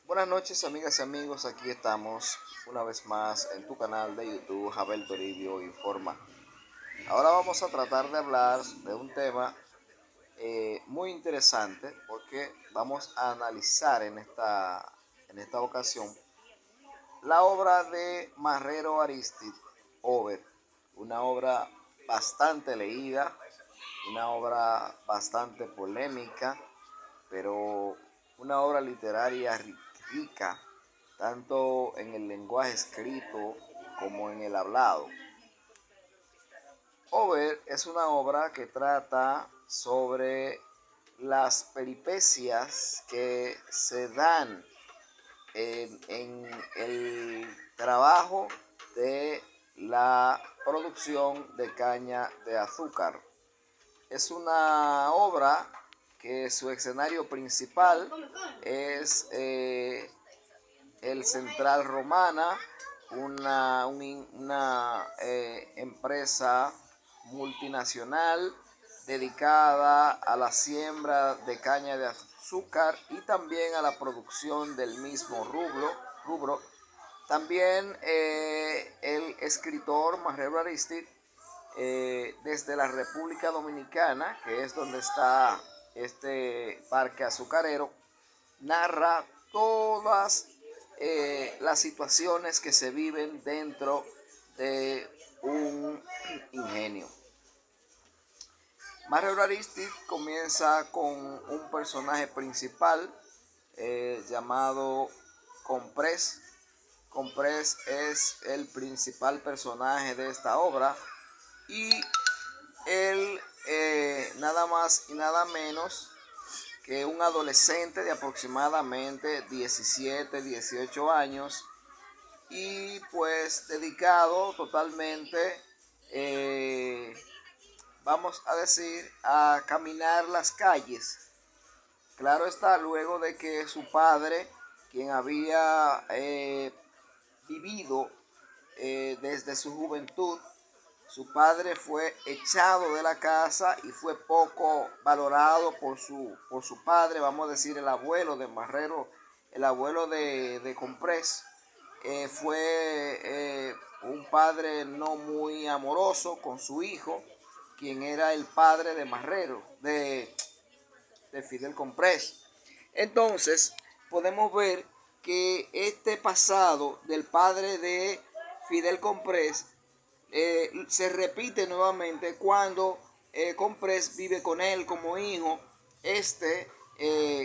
Buenas noches, amigas y amigos, aquí estamos una vez más en tu canal de YouTube, Abel Toribio Informa. Ahora vamos a tratar de hablar de un tema muy interesante porque vamos a analizar en esta ocasión la obra de Marrero Aristide Over, una obra bastante leída, una obra bastante polémica, pero una obra literaria rica, tanto en el lenguaje escrito como en el hablado. Over es una obra que trata sobre las peripecias que se dan en el trabajo de la producción de caña de azúcar. Es una obra que su escenario principal es el Central Romana, una empresa multinacional dedicada a la siembra de caña de azúcar y también a la producción del mismo rubro. También el escritor Marrero Aristide, desde la República Dominicana, que es donde está este parque azucarero, narra todas las situaciones que se viven dentro de un ingenio. Marrero Aristide comienza con un personaje principal llamado Comprés. Comprés es el principal personaje de esta obra y él nada más y nada menos que un adolescente de aproximadamente 17, 18 años y pues dedicado totalmente, vamos a decir, a caminar las calles. Claro está, luego de que su padre, quien había vivido desde su juventud, su padre fue echado de la casa y fue poco valorado por su padre, vamos a decir el abuelo de Marrero, el abuelo de Comprés. Fue un padre no muy amoroso con su hijo, quien era el padre de Marrero, de Fidel Comprés. Entonces, podemos ver que este pasado del padre de Fidel Comprés se repite nuevamente cuando Comprés vive con él como hijo. Este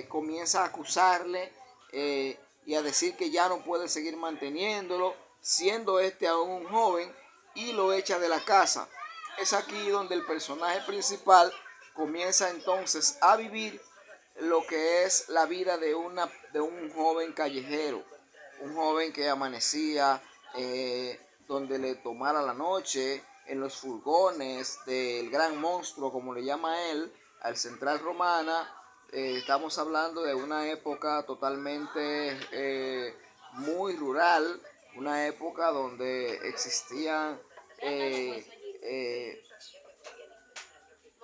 comienza a acusarle y a decir que ya no puede seguir manteniéndolo, siendo este aún un joven, y lo echa de la casa. Es aquí donde el personaje principal comienza entonces a vivir lo que es la vida de un joven callejero, un joven que amanecía donde le tomara la noche, en los furgones del gran monstruo, como le llama él, al Central Romana. Estamos hablando de una época totalmente muy rural, una época donde existían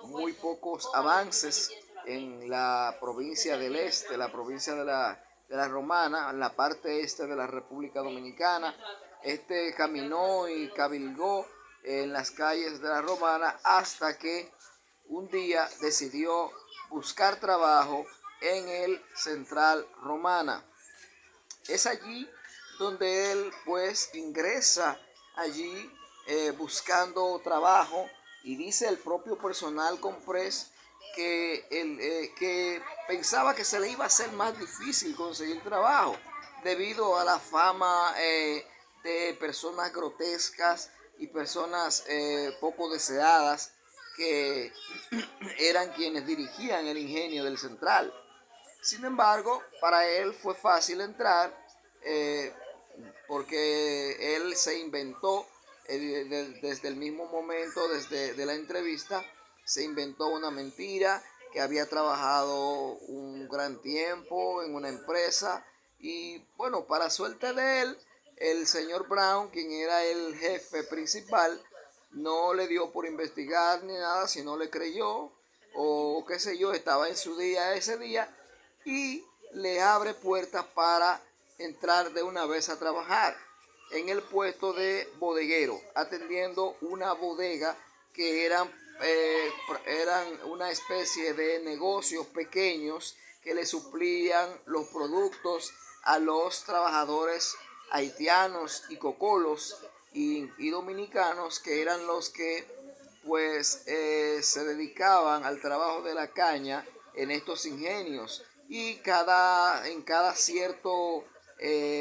muy pocos avances en la provincia del este, la provincia de la Romana, en la parte este de la República Dominicana. Este caminó y cabilgó en las calles de la Romana hasta que un día decidió buscar trabajo en el Central Romana. Es allí donde él pues ingresa allí buscando trabajo, y dice el propio personal Comprés que pensaba que se le iba a hacer más difícil conseguir trabajo debido a la fama de personas grotescas y personas poco deseadas que eran quienes dirigían el ingenio del Central. Sin embargo, para él fue fácil entrar eh, porque él se inventó, desde el mismo momento, desde de la entrevista, se inventó una mentira, que había trabajado un gran tiempo en una empresa. Y bueno, para suerte de él, el señor Brown, quien era el jefe principal, no le dio por investigar ni nada, sino le creyó, o qué sé yo, estaba en su día ese día, y le abre puertas para entrar de una vez a trabajar en el puesto de bodeguero, atendiendo una bodega que eran una especie de negocios pequeños que le suplían los productos a los trabajadores haitianos y cocolos y dominicanos, que eran los que pues se dedicaban al trabajo de la caña en estos ingenios, y en cada cierto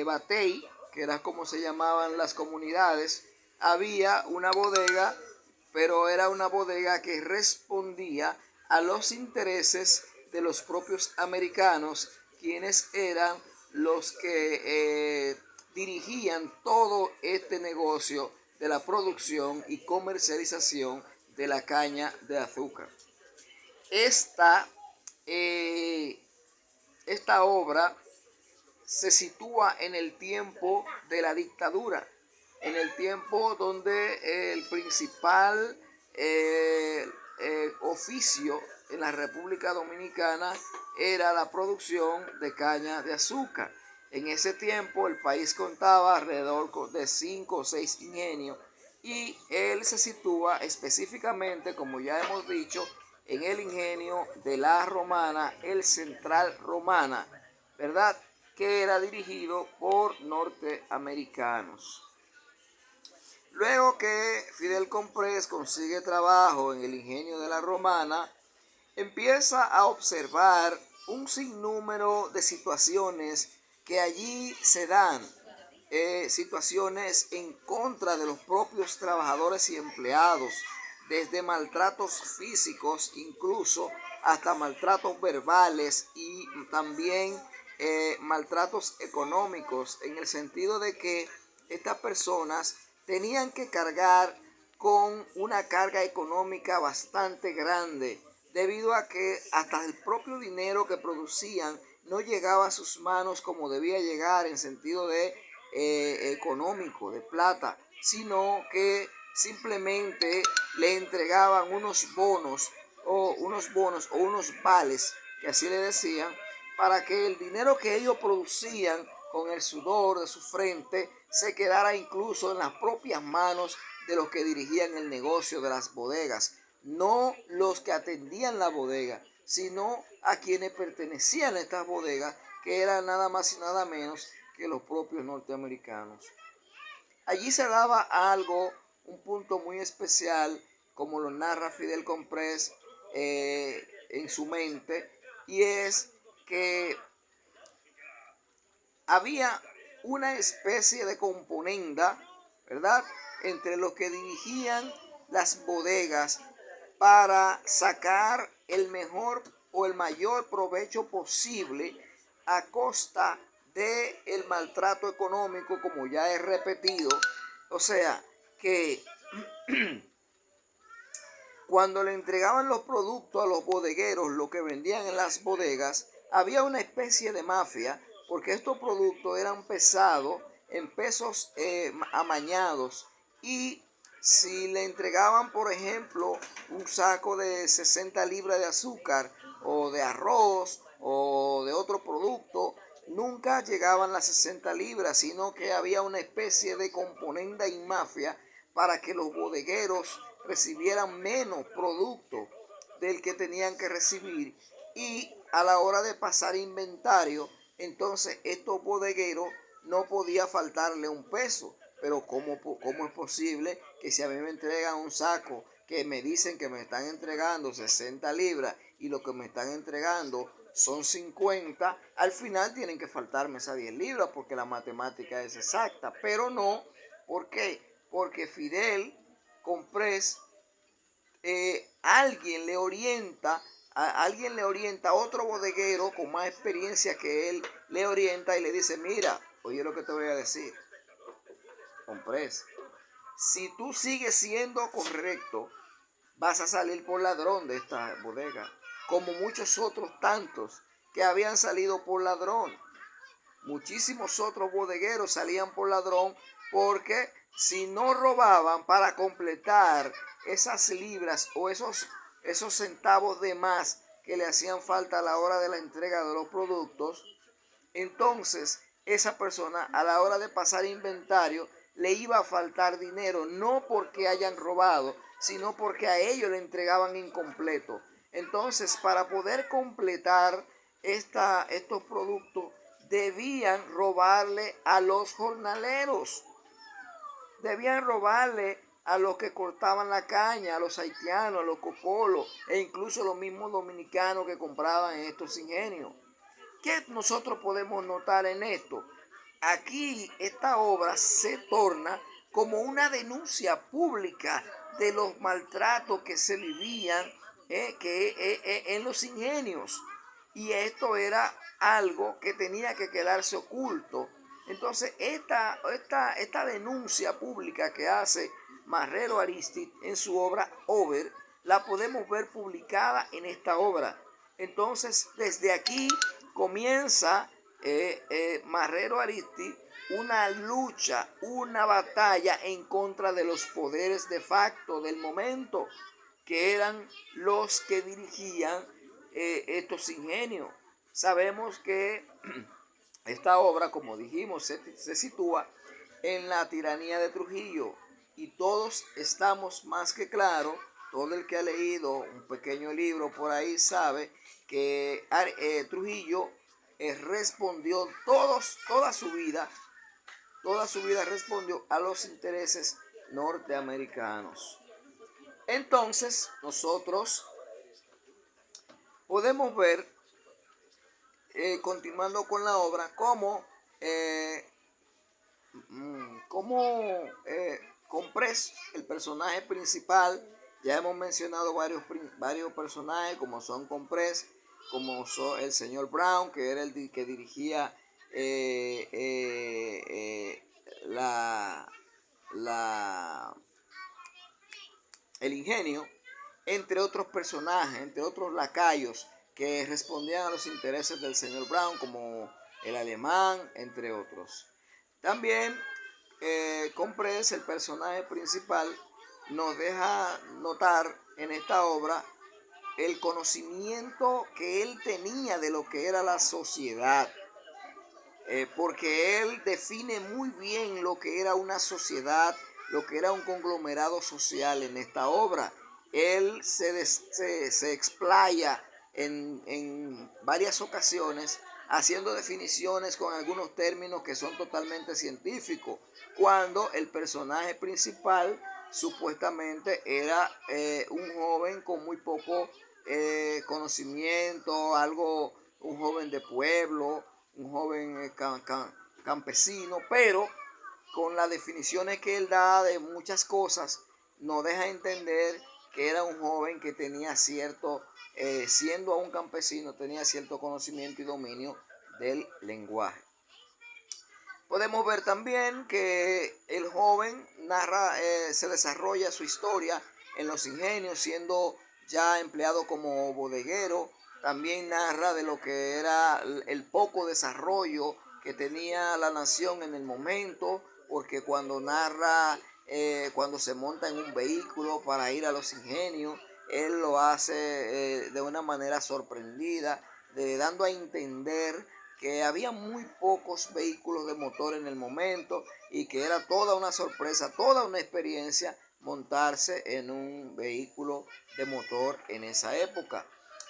batey, que era como se llamaban las comunidades, había una bodega, pero era una bodega que respondía a los intereses de los propios americanos, quienes eran los que dirigían todo este negocio de la producción y comercialización de la caña de azúcar. Esta, eh, esta obra se sitúa en el tiempo de la dictadura, en el tiempo donde el principal oficio en la República Dominicana era la producción de caña de azúcar. En ese tiempo el país contaba alrededor de 5 o 6 ingenios, y él se sitúa específicamente, como ya hemos dicho, en el ingenio de La Romana, el Central Romana, ¿verdad?, que era dirigido por norteamericanos. Luego que Fidel Comprés consigue trabajo en el ingenio de La Romana, empieza a observar un sinnúmero de situaciones que allí se dan, situaciones en contra de los propios trabajadores y empleados, desde maltratos físicos incluso hasta maltratos verbales, y también maltratos económicos, en el sentido de que estas personas tenían que cargar con una carga económica bastante grande, debido a que hasta el propio dinero que producían no llegaba a sus manos como debía llegar en sentido de económico, de plata, sino que simplemente le entregaban unos bonos o unos vales, que así le decían, para que el dinero que ellos producían con el sudor de su frente se quedara incluso en las propias manos de los que dirigían el negocio de las bodegas, no los que atendían la bodega, sino a quienes pertenecían a estas bodegas, que eran nada más y nada menos que los propios norteamericanos. Allí se daba algo, un punto muy especial, como lo narra Fidel Comprés en su mente, y es que había una especie de componenda, ¿verdad?, entre los que dirigían las bodegas para sacar el mejor o el mayor provecho posible a costa del maltrato económico, como ya he repetido. O sea, que cuando le entregaban los productos a los bodegueros, lo que vendían en las bodegas, había una especie de mafia, porque estos productos eran pesados en pesos amañados, y si le entregaban, por ejemplo, un saco de 60 libras de azúcar o de arroz o de otro producto, nunca llegaban las 60 libras, sino que había una especie de componenda y mafia para que los bodegueros recibieran menos producto del que tenían que recibir, y a la hora de pasar inventario, entonces estos bodegueros no podía faltarle un peso. Pero ¿cómo es posible que si a mí me entregan un saco que me dicen que me están entregando 60 libras y lo que me están entregando son 50, al final tienen que faltarme esas 10 libras, porque la matemática es exacta? Pero no. ¿Por qué? Porque Fidel Comprés, alguien le orienta a otro bodeguero con más experiencia que él, le orienta y le dice: mira, oye lo que te voy a decir, Comprés, si tú sigues siendo correcto, vas a salir por ladrón de esta bodega, como muchos otros tantos que habían salido por ladrón. Muchísimos otros bodegueros salían por ladrón, porque si no robaban para completar esas libras o esos centavos de más que le hacían falta a la hora de la entrega de los productos, entonces esa persona a la hora de pasar inventario le iba a faltar dinero, no porque hayan robado, sino porque a ellos le entregaban incompleto. Entonces, para poder completar estos productos, debían robarle a los jornaleros, debían robarle a los que cortaban la caña, a los haitianos, a los cocolos e incluso los mismos dominicanos que compraban en estos ingenios. ¿Qué nosotros podemos notar en esto? Aquí esta obra se torna como una denuncia pública de los maltratos que se vivían en los ingenios. Y esto era algo que tenía que quedarse oculto. Entonces, esta denuncia pública que hace Marrero Aristide en su obra Over, la podemos ver publicada en esta obra. Entonces, desde aquí comienza Marrero Aristide una lucha, una batalla en contra de los poderes de facto del momento, que eran los que dirigían estos ingenios. Sabemos que esta obra, como dijimos, se sitúa en la tiranía de Trujillo y todos estamos más que claros, todo el que ha leído un pequeño libro por ahí sabe que Trujillo respondió toda su vida respondió a los intereses norteamericanos. Entonces, nosotros podemos ver, continuando con la obra, cómo Comprés, el personaje principal, ya hemos mencionado varios personajes, como son Comprés, como son el señor Brown, que era el que dirigía el ingenio, entre otros personajes, entre otros lacayos que respondían a los intereses del señor Brown, como el alemán, entre otros. También Comprés, el personaje principal, nos deja notar en esta obra el conocimiento que él tenía de lo que era la sociedad, porque él define muy bien lo que era una sociedad, lo que era un conglomerado social en esta obra. Él se explaya en varias ocasiones haciendo definiciones con algunos términos que son totalmente científicos, cuando el personaje principal supuestamente era un joven con muy poco conocimiento, un joven de pueblo, un joven campesino, pero con las definiciones que él da de muchas cosas, nos deja entender que era un joven que tenía siendo aún campesino, tenía cierto conocimiento y dominio del lenguaje. Podemos ver también que el joven se desarrolla su historia en los ingenios, siendo ya empleado como bodeguero. También narra de lo que era el poco desarrollo que tenía la nación en el momento, porque cuando cuando se monta en un vehículo para ir a los ingenios, él lo hace de una manera sorprendida, dando a entender que había muy pocos vehículos de motor en el momento y que era toda una sorpresa, toda una experiencia montarse en un vehículo de motor en esa época.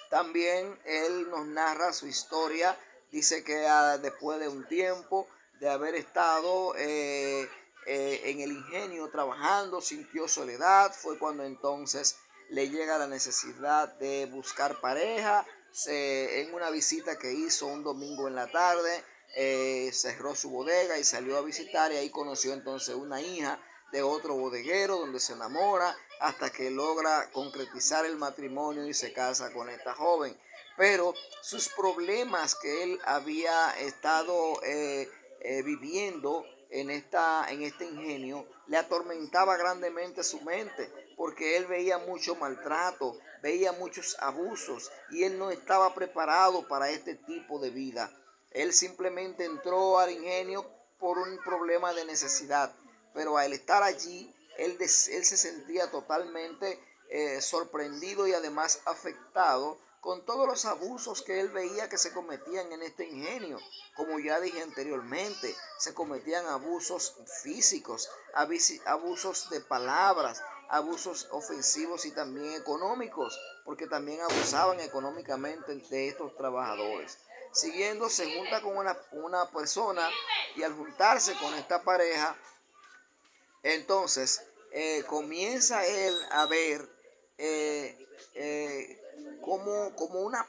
También él nos narra su historia, dice que después de un tiempo de haber estado en el ingenio trabajando, sintió soledad, fue cuando entonces le llega la necesidad de buscar pareja. En una visita que hizo un domingo en la tarde, cerró su bodega y salió a visitar, y ahí conoció entonces una hija de otro bodeguero, donde se enamora hasta que logra concretizar el matrimonio y se casa con esta joven. Pero sus problemas que él había estado viviendo en este ingenio le atormentaba grandemente su mente, porque él veía mucho maltrato, veía muchos abusos y él no estaba preparado para este tipo de vida. Él simplemente entró al ingenio por un problema de necesidad, pero al estar allí, él se sentía totalmente sorprendido y además afectado con todos los abusos que él veía que se cometían en este ingenio. Como ya dije anteriormente, se cometían abusos físicos, abusos de palabras, abusos ofensivos y también económicos, porque también abusaban económicamente de estos trabajadores. Siguiendo, se junta con una persona, y al juntarse con esta pareja, entonces comienza él a ver como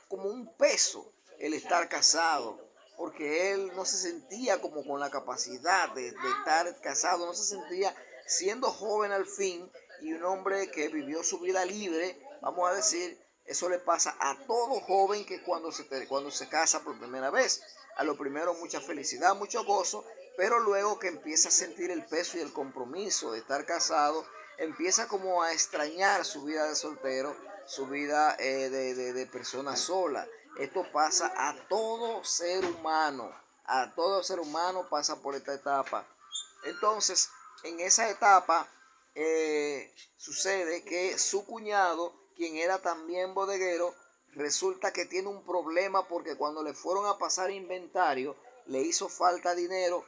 un peso el estar casado, porque él no se sentía como con la capacidad de estar casado, no se sentía siendo joven al fin, y un hombre que vivió su vida libre, vamos a decir. Eso le pasa a todo joven que cuando se casa por primera vez. A lo primero mucha felicidad, mucho gozo, pero luego que empieza a sentir el peso y el compromiso de estar casado, empieza como a extrañar su vida de soltero, su vida de persona sola. Esto pasa a todo ser humano pasa por esta etapa. Entonces, en esa etapa sucede que su cuñado, quien era también bodeguero, resulta que tiene un problema, porque cuando le fueron a pasar inventario, le hizo falta dinero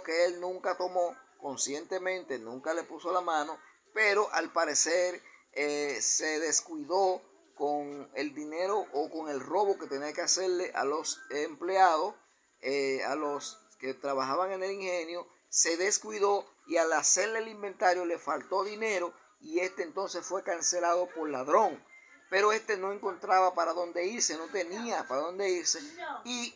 que él nunca tomó conscientemente, nunca le puso la mano, pero al parecer se descuidó con el dinero o con el robo que tenía que hacerle a los empleados, a los que trabajaban en el ingenio. Se descuidó y al hacerle el inventario le faltó dinero, y entonces fue cancelado por ladrón. Pero no encontraba para dónde irse, no tenía para dónde irse, y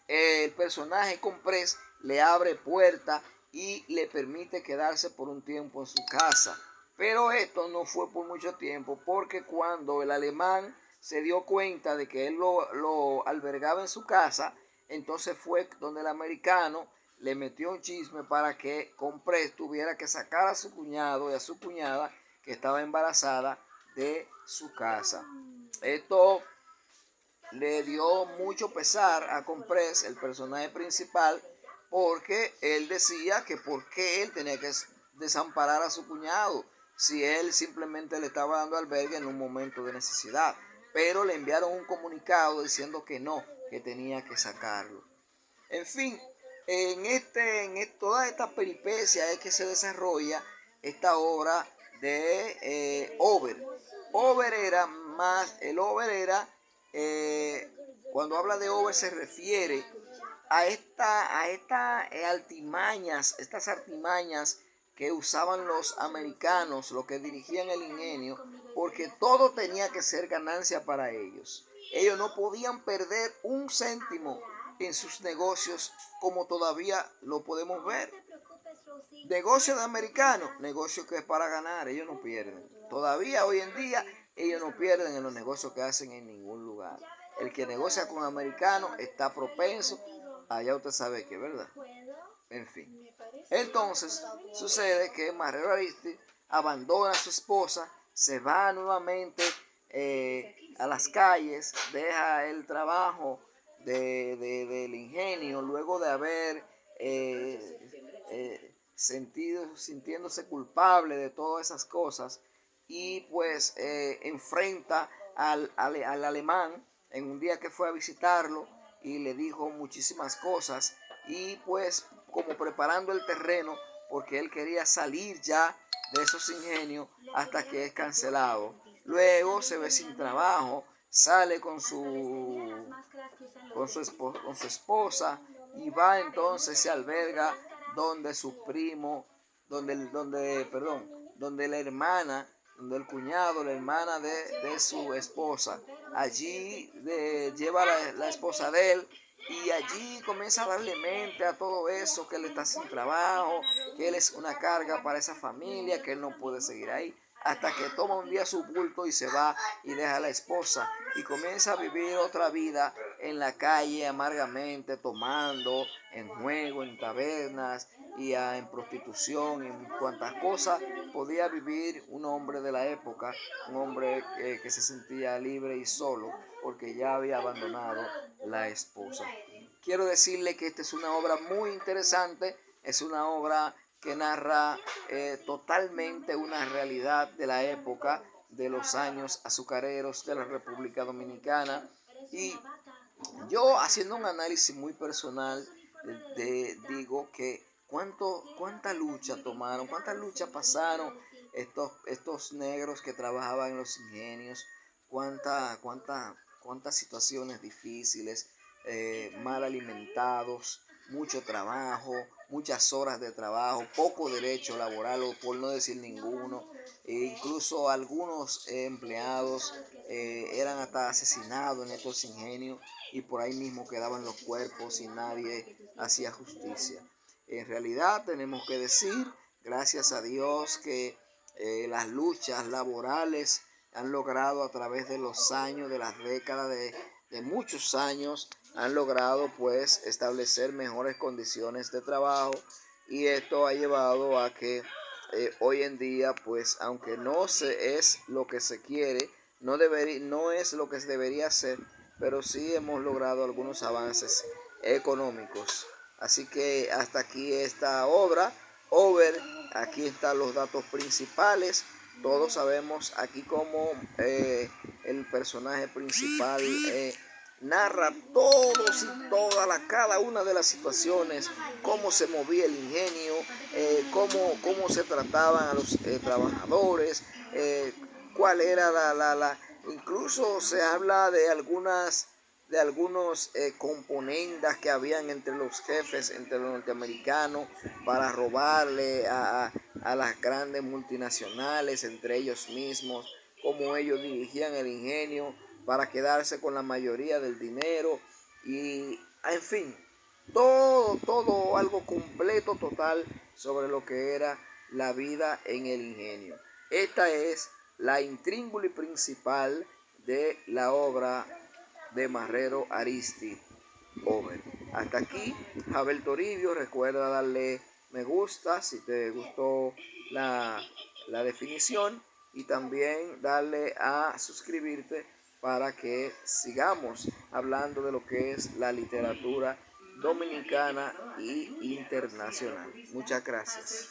el personaje Comprés le abre puerta y le permite quedarse por un tiempo en su casa. Pero esto no fue por mucho tiempo, porque cuando el alemán se dio cuenta de que él lo albergaba en su casa, entonces fue donde el americano le metió un chisme para que Comprés tuviera que sacar a su cuñado y a su cuñada, que estaba embarazada, de su casa. Esto le dio mucho pesar a Comprés, el personaje principal, porque él decía que por qué él tenía que desamparar a su cuñado si él simplemente le estaba dando albergue en un momento de necesidad. Pero le enviaron un comunicado diciendo que no, que tenía que sacarlo. En fin, toda esta peripecia es que se desarrolla esta obra de Over. El Over era, cuando habla de Over se refiere a estas artimañas que usaban los americanos, los que dirigían el ingenio, porque todo tenía que ser ganancia para ellos. Ellos no podían perder un céntimo en sus negocios, como todavía lo podemos ver. Negocio de americano, negocio que es para ganar, ellos no pierden. Todavía hoy en día ellos no pierden en los negocios que hacen en ningún lugar. El que negocia con americanos está propenso, allá usted sabe que es verdad. En fin. Entonces sucede que Marrero Ariztid abandona a su esposa, se va nuevamente a las calles, deja el trabajo del ingenio luego de haber sintiéndose culpable de todas esas cosas, y pues enfrenta al alemán en un día que fue a visitarlo, y le dijo muchísimas cosas, y pues como preparando el terreno, porque él quería salir ya de esos ingenios hasta que es cancelado. Luego se ve sin trabajo, sale con su esposa, y va entonces, se alberga donde su primo, donde la hermana, donde el cuñado, la hermana de su esposa. Allí lleva la esposa de él, y allí comienza a darle mente a todo eso, que él está sin trabajo, que él es una carga para esa familia, que él no puede seguir ahí, hasta que toma un día su bulto y se va y deja a la esposa y comienza a vivir otra vida en la calle amargamente, tomando, en juego, en tabernas y en prostitución, en cuantas cosas podía vivir un hombre de la época, un hombre que se sentía libre y solo porque ya había abandonado la esposa. Quiero decirle que esta es una obra muy interesante, es una obra que narra totalmente una realidad de la época, de los años azucareros de la República Dominicana. Y yo, haciendo un análisis muy personal, digo que cuánta lucha tomaron, cuántas luchas pasaron estos negros que trabajaban en los ingenios, cuántas situaciones difíciles, mal alimentados, mucho trabajo, muchas horas de trabajo, poco derecho laboral, o por no decir ninguno. Incluso algunos empleados eran hasta asesinados en estos ingenios, y por ahí mismo quedaban los cuerpos y nadie hacía justicia. En realidad tenemos que decir, gracias a Dios, que las luchas laborales han logrado, a través de los años, de las décadas, de muchos años, han logrado pues establecer mejores condiciones de trabajo, y esto ha llevado a que hoy en día, pues, aunque no es lo que se quiere, no es lo que se debería hacer, pero sí hemos logrado algunos avances económicos. Así que hasta aquí esta obra, Over. Aquí están los datos principales. Todos sabemos aquí cómo el personaje principal narra todos y cada una de las situaciones, cómo se movía el ingenio, cómo se trataban a los trabajadores, cuál era incluso se habla de algunos componendas que habían entre los jefes, entre los norteamericanos, para robarle a las grandes multinacionales, entre ellos mismos, cómo ellos dirigían el ingenio para quedarse con la mayoría del dinero, y en fin, todo algo completo, total, sobre lo que era la vida en el ingenio. Esta es la intríngulis principal de la obra de Marrero Aristide Over. Hasta aquí, Javel Toribio. Recuerda darle me gusta si te gustó la definición, y también darle a suscribirte para que sigamos hablando de lo que es la literatura dominicana y internacional. Muchas gracias.